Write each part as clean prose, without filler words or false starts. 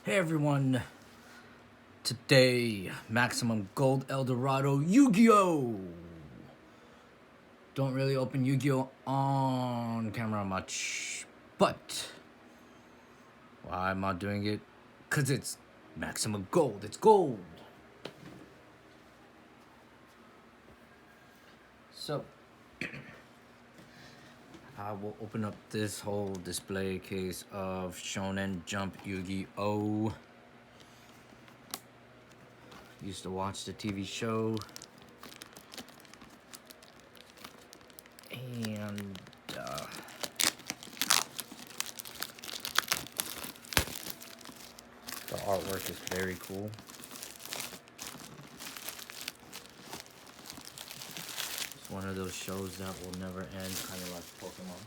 Hey everyone, today Maximum Gold El Dorado Yu-Gi-Oh! Don't really open Yu-Gi-Oh! On camera much, but why am I doing it? Cause it's Maximum Gold, it's gold! So, I will open up this whole display case of Shonen Jump Yu-Gi-Oh! Used to watch the TV show. And the artwork is very cool. It's one of those shows that will never end, kind of like Pokemon.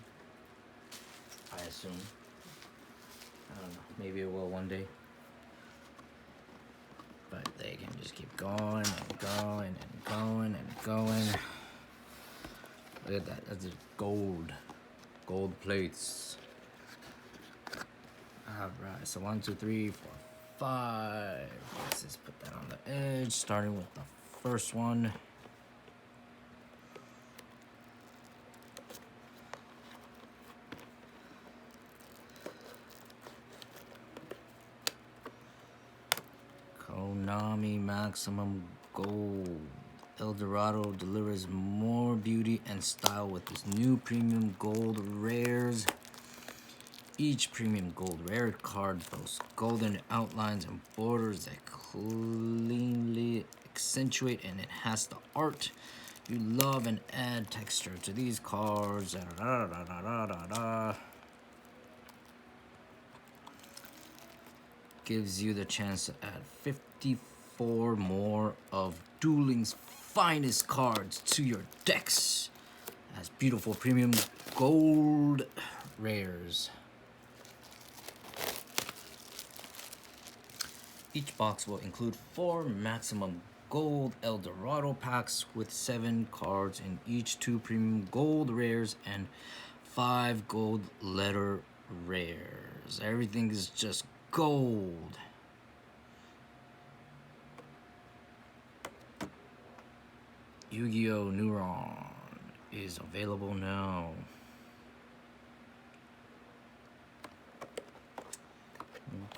I assume. I don't know. Maybe it will one day. But they can just keep going and going and going and going. Look at that. That's just gold. Gold plates. Alright, so 1, 2, 3, 4, 5. Let's just put that on the edge, starting with the first one. Konami Maximum Gold. El Dorado delivers more beauty and style with this new premium gold rares. Each premium gold rare card boasts golden outlines and borders that cleanly accentuate and enhance the art you love and add texture to these cards. Gives you the chance to add 54 more of Dueling's finest cards to your decks as beautiful premium gold rares. Each box will include 4 maximum gold El Dorado packs with 7 cards in each, 2 premium gold rares and 5 gold letter rares. Everything is just gold. Yu-Gi-Oh! Neuron is available now.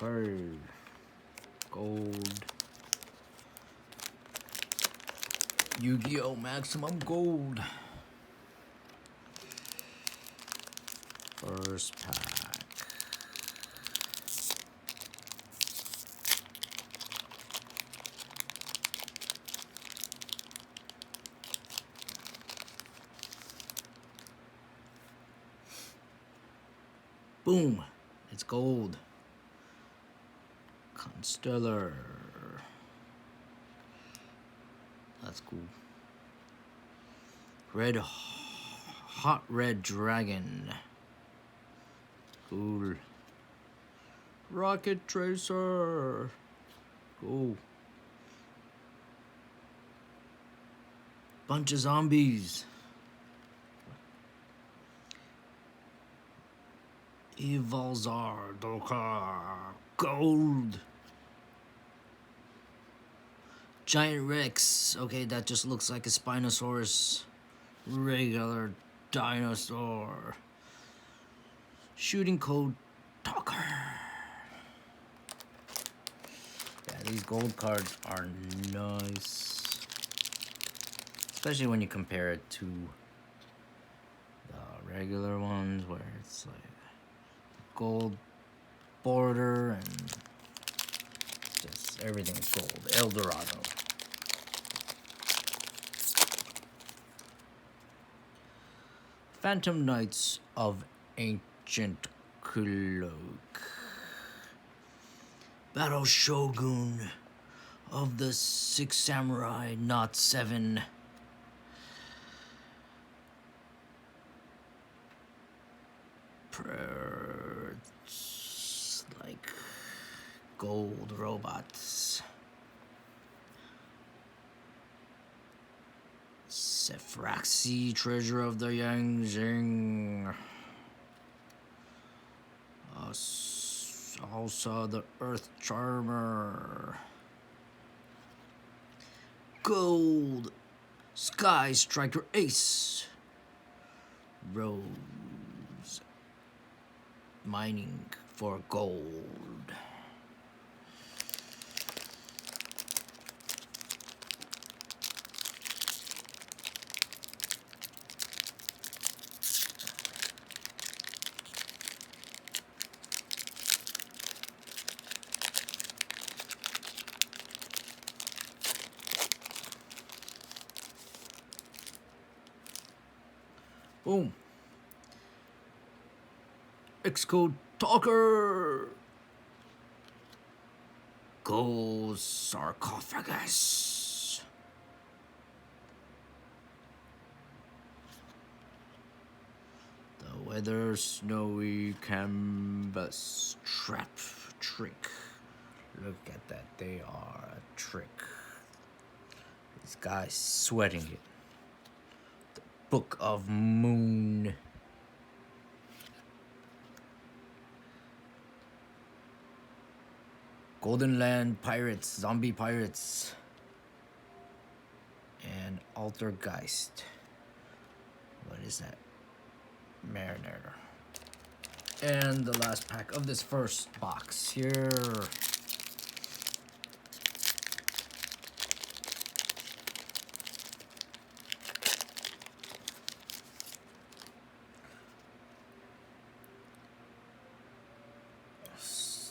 Okay. Gold. Yu-Gi-Oh! Maximum Gold. First pack. Boom. It's gold. Constellar. That's cool. Red, hot red dragon. Cool. Rocket Tracer. Cool. Bunch of zombies. Evolzar Dokar. Gold. Giant Rex. Okay, that just looks like a Spinosaurus. Regular dinosaur. Shooting Code Talker. Yeah, these gold cards are nice. Especially when you compare it to the regular ones where it's like gold border and just everything's gold. El Dorado. Phantom Knights of Ancient Cloak. Battle Shogun of the 6 Samurai, not 7. Like gold robots. Sephraxi, Treasure of the Yang Jing. Also the Earth Charmer. Gold Sky Striker Ace. Rose. Mining for gold. Boom. Xcode Talker. Gold Sarcophagus. The Weather Snowy Canvas Trap Trick. Look at that. They are a trick. This guy's sweating it. The Book of Moon. Golden Land Pirates, Zombie Pirates, and Altergeist. What is that? Mariner. And the last pack of this first box here.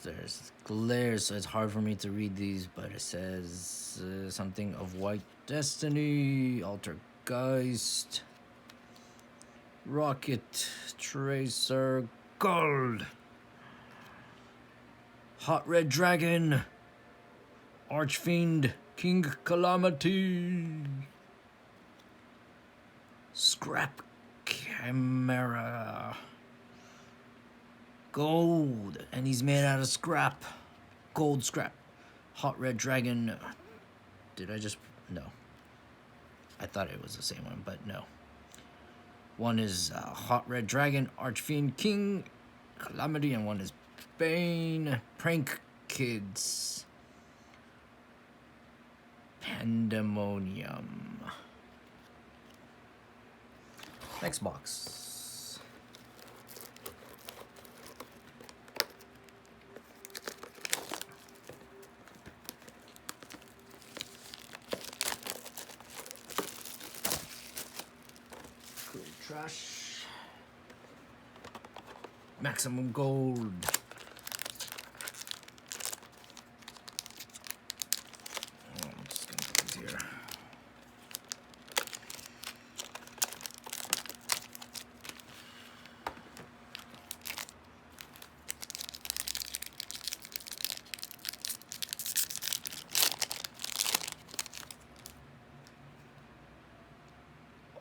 There's glare, so it's hard for me to read these, but it says something of White Destiny, Altergeist, Rocket, Tracer, Gold, Hot Red Dragon, Archfiend, King Calamity, Scrap Chimera, Gold, and he's made out of scrap. Gold scrap. Hot Red Dragon. Did I just... No. I thought it was the same one, but no. One is Hot Red Dragon, Archfiend King, Calamity, and one is Bane, Prank Kids, Pandemonium. Next box. Trash. Maximum gold. Oh, I'm just gonna put these here.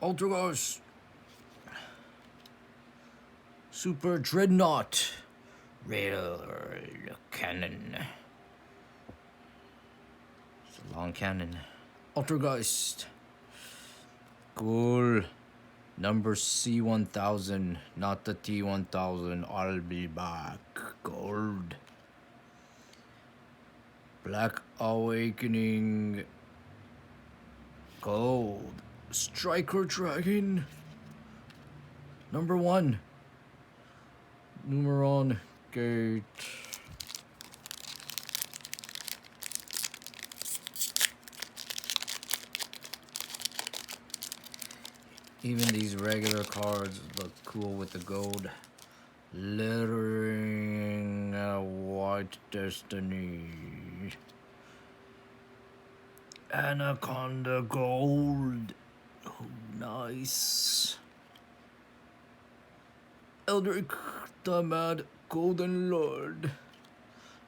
Ultraghost. Super Dreadnought. Rail Cannon. It's a long cannon. Altergeist. Cool. Number C1000, not the T1000. I'll be back. Gold. Black Awakening. Gold. Striker Dragon. Number 1. Numeron Gate. Even these regular cards look cool with the gold lettering. White Destiny. Anaconda Gold. Oh, nice. Eldrick the Mad Golden Lord.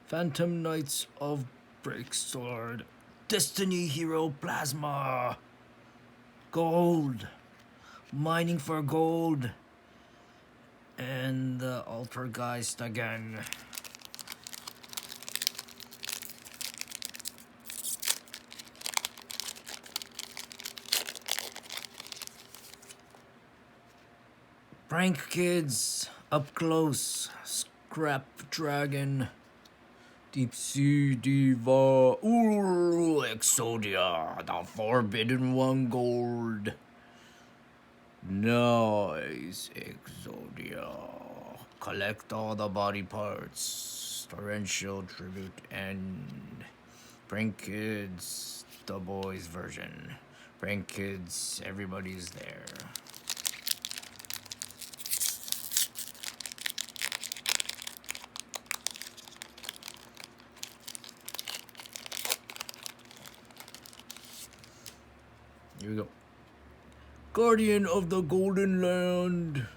Phantom Knights of Breaksword. Destiny Hero Plasma. Gold. Mining for gold. And the Altergeist again. Prank Kids, Up Close, Scrap Dragon, Deep Sea Diva. Ooh, Exodia. The Forbidden One Gold. Nice, Exodia. Collect all the body parts. Torrential Tribute and Prank Kids, the boys version. Prank Kids, everybody's there. Here we go. Guardian of the Golden Land.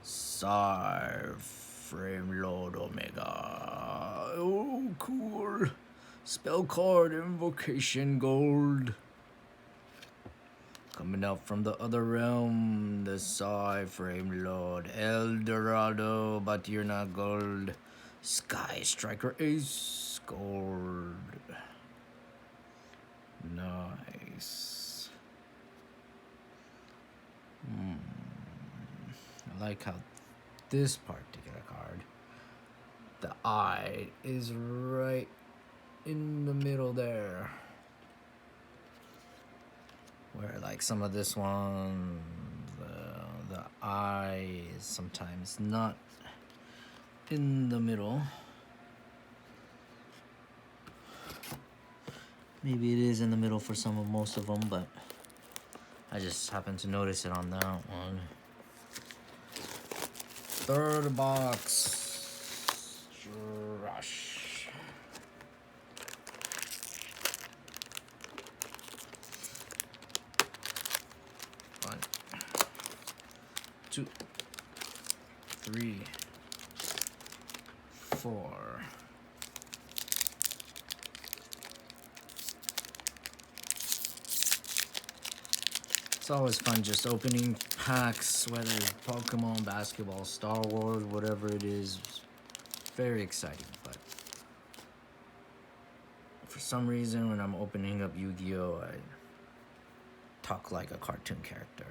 Sar Frame Lord Omega. Oh, cool. Spell card Invocation Gold. Coming out from the other realm, the Sar Frame Lord El Dorado, but you're not gold. Sky Striker Ace Gold. Nice. I like how this particular card, the eye is right in the middle there. Where like some of this one, the eye is sometimes not in the middle. Maybe it is in the middle for most of them, but I just happened to notice it on that one. Third box. Rush. One, two, three, four. It's always fun just opening packs, whether it's Pokemon, basketball, Star Wars, whatever it is. Very exciting, but for some reason when I'm opening up Yu-Gi-Oh, I talk like a cartoon character.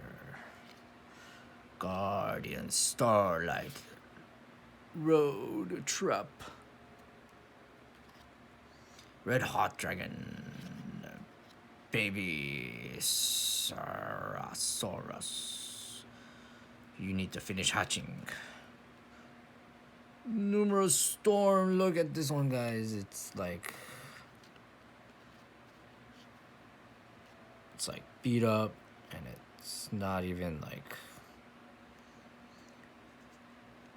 Guardian, Starlight, Road, Trap, Red Hot Dragon, Baby Sarasaurus. You need to finish hatching. Numerous Storm. Look at this one, guys. It's like beat up, and it's not even like,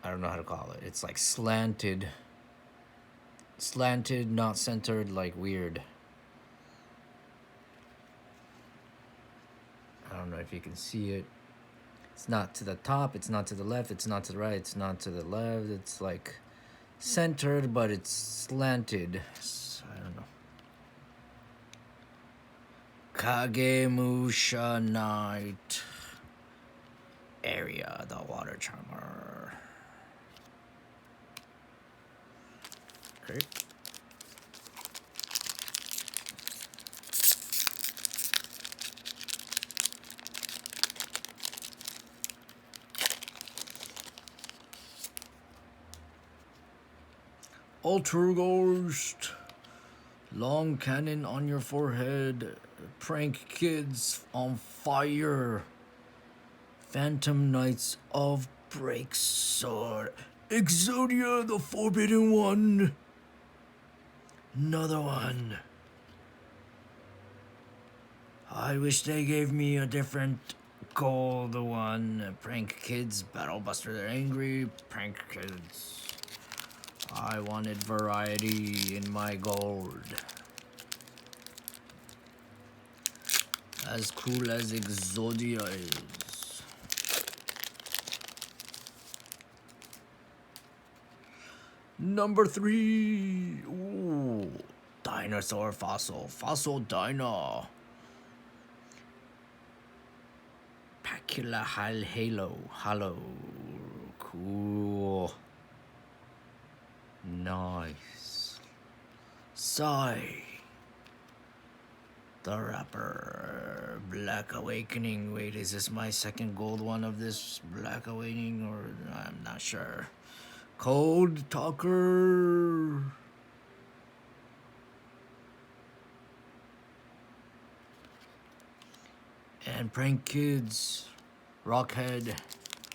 I don't know how to call it. It's like slanted, not centered, like weird. I don't know if you can see it. It's not to the top, it's not to the left, it's not to the right, it's not to the left. It's like centered, but it's slanted. I don't know. Kagemusha Knight. Area, the water charmer. Okay. Alter Ghost. Long cannon on your forehead. Prank kids on fire. Phantom Knights of Break Sword. Exodia, the Forbidden One. Another one. I wish they gave me a different gold one. Prank kids, Battle Buster, they're angry. Prank kids. I wanted variety in my gold. As cool as Exodia is. Number 3. Ooh. Dinosaur Fossil. Fossil Dino. Pacula Halo. Cool. Nice. Sai. The Rapper. Black Awakening. Wait, is this my second gold one of this Black Awakening? Or I'm not sure. Code Talker. And Prank Kids, Rockhead,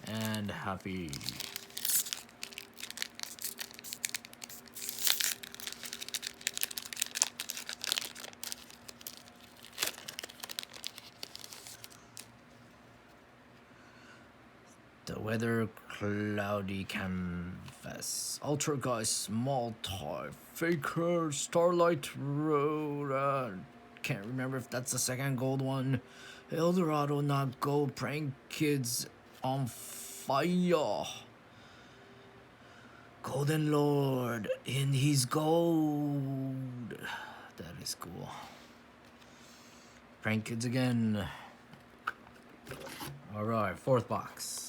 and Happy. The weather cloudy canvas. Ultra Guy, Small Toy, Faker, Starlight Road. Can't remember if that's the second gold one. El Dorado, not gold. Prank Kids on fire. Golden Lord, and he's gold. That is cool. Prank Kids again. Alright, fourth box.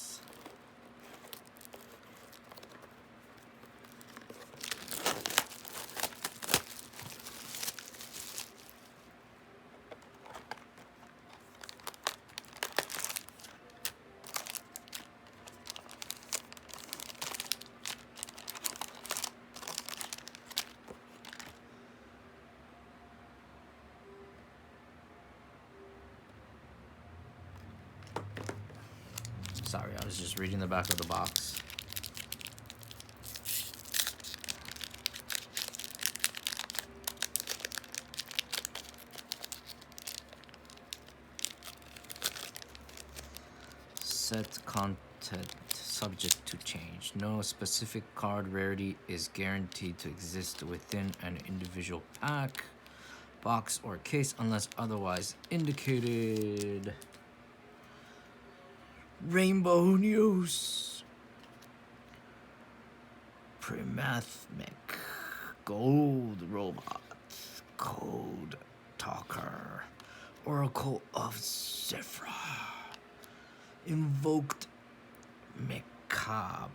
Sorry, I was just reading the back of the box. Set content subject to change. No specific card rarity is guaranteed to exist within an individual pack, box, or case unless otherwise indicated. Rainbow News. Primathmic. Gold Robot. Code Talker. Oracle of Zephyr. Invoked Mekaba.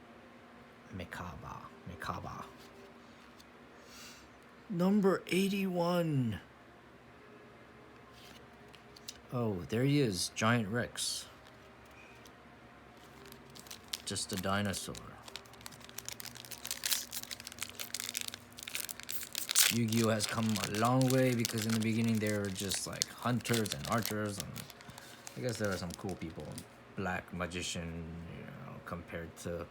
Number 81. Oh, there he is. Giant Rex. Just a dinosaur. Yu-Gi-Oh has come a long way because in the beginning they were just like hunters and archers, and I guess there are some cool people. Black magician, you know, compared to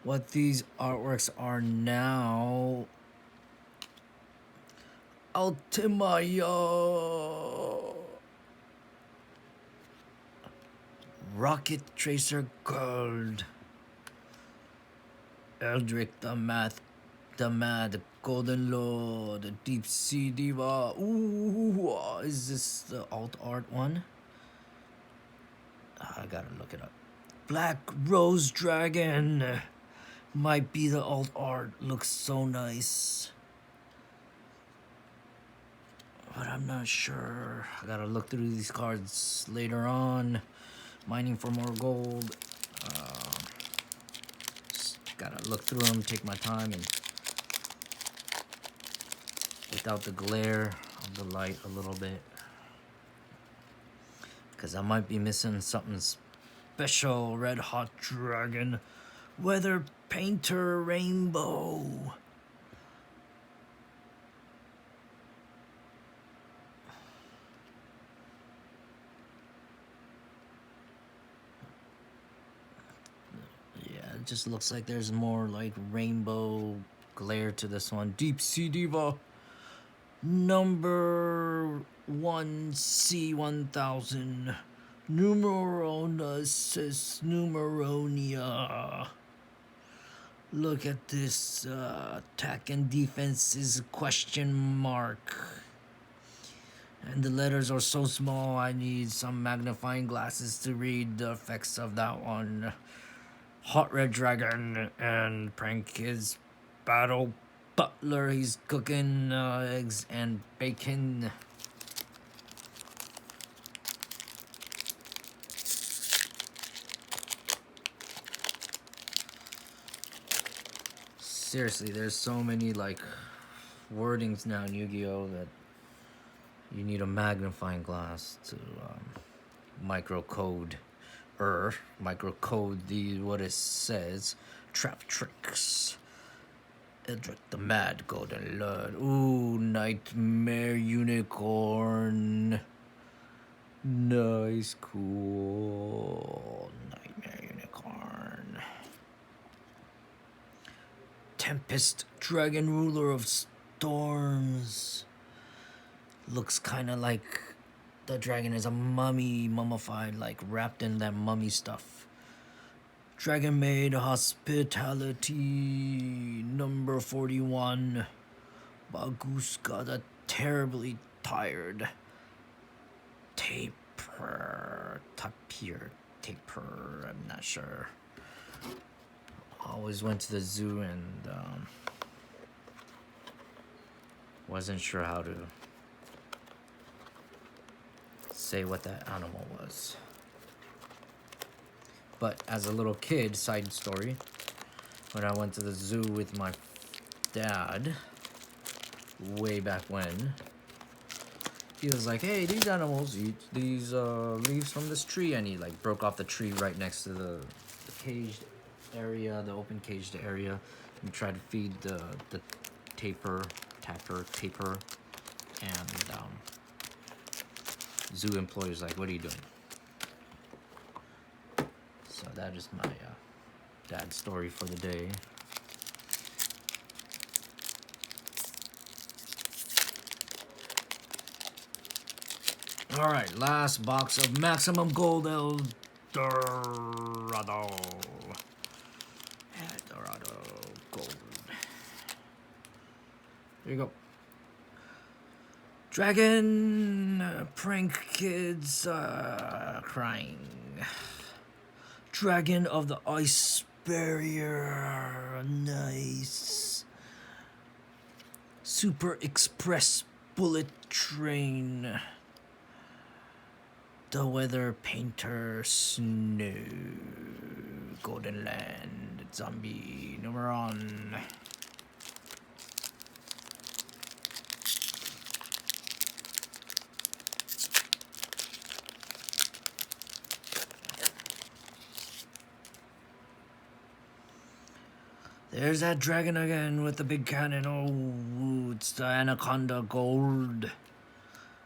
what these artworks are now. Ultimaya. Rocket Tracer Gold. Eldrick the Mad Golden Lord, Deep Sea Diva. Ooh, is this the alt art one? I gotta look it up. Black Rose Dragon might be the alt art. Looks so nice, but I'm not sure. I gotta look through these cards later on. Mining for more gold. Gotta look through them, take my time, and without the glare of the light a little bit, because I might be missing something special. Red Hot Dragon, Weather Painter Rainbow. It just looks like there's more like rainbow glare to this one. Deep Sea Diva. Number 1C1000. Numeronis Numeronia. Look at this. Attack and defense is question mark. And the letters are so small, I need some magnifying glasses to read the effects of that one. Hot Red Dragon and Prank Kids Battle Butler. He's cooking eggs and bacon. Seriously, there's so many like wordings now in Yu-Gi-Oh that you need a magnifying glass to microcode the what it says. Trap tricks. Eldritch the Mad Golden Lord. Ooh, Nightmare Unicorn. Nice, cool. Nightmare Unicorn. Tempest Dragon Ruler of Storms. Looks kind of like the dragon is a mummy, mummified, like wrapped in that mummy stuff. Dragon Maid Hospitality number 41. Baguska the Terribly Tired. Tapir, I'm not sure. Always went to the zoo and wasn't sure how to say what that animal was. But as a little kid, side story, when I went to the zoo with my dad, way back when, he was like, hey, these animals eat these leaves from this tree, and he like broke off the tree right next to the caged area, the open caged area, and tried to feed the tapir, and zoo employees like, what are you doing? So that is my dad's story for the day. All right, last box of Maximum Gold El Dorado. El Dorado Gold. There you go. Dragon prank kids crying. Dragon of the Ice Barrier. Nice. Super Express Bullet Train. The Weather Painter Snow. Golden Land. Zombie. Number one. There's that dragon again with the big cannon. Oh, it's the Anaconda Gold.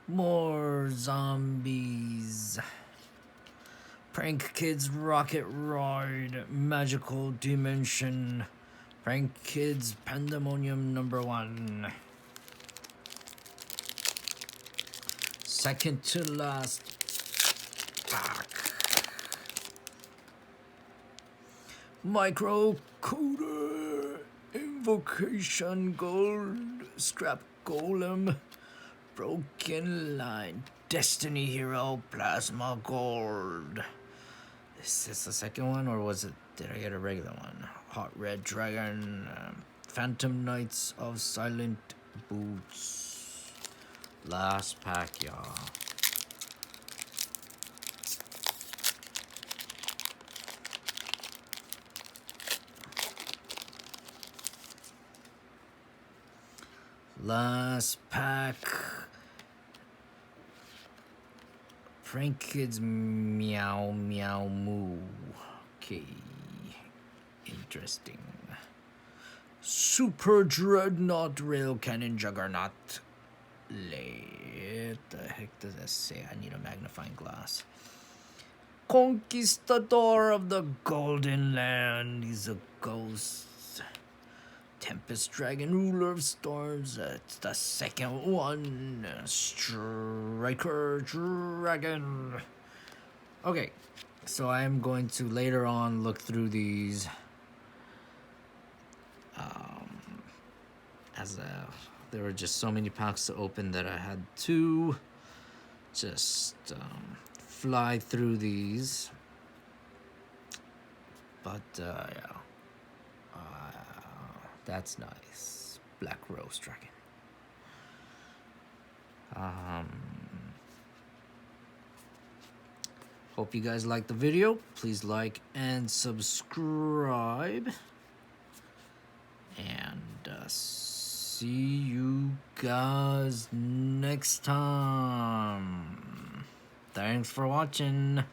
More zombies. Prank Kids Rocket Ride. Magical Dimension. Prank Kids Pandemonium number one. Second to last pack. Microcoder. Invocation Gold. Scrap Golem. Broken Line. Destiny Hero Plasma Gold. Is this the second one, or did I get a regular one? Hot Red Dragon. Phantom Knights of Silent Boots. Last pack, y'all. Last pack. Prank Kids Meow Meow Moo. Okay. Interesting. Super Dreadnought Rail Cannon Juggernaut. What the heck does that say? I need a magnifying glass. Conquistador of the Golden Land. He's a ghost. Tempest Dragon Ruler of Storms. It's the second one. Striker Dragon. Okay, so I'm going to later on look through these. There were just so many packs to open that I had to just fly through these. But yeah. That's nice. Black Rose Dragon. Hope you guys liked the video. Please like and subscribe. And see you guys next time. Thanks for watching.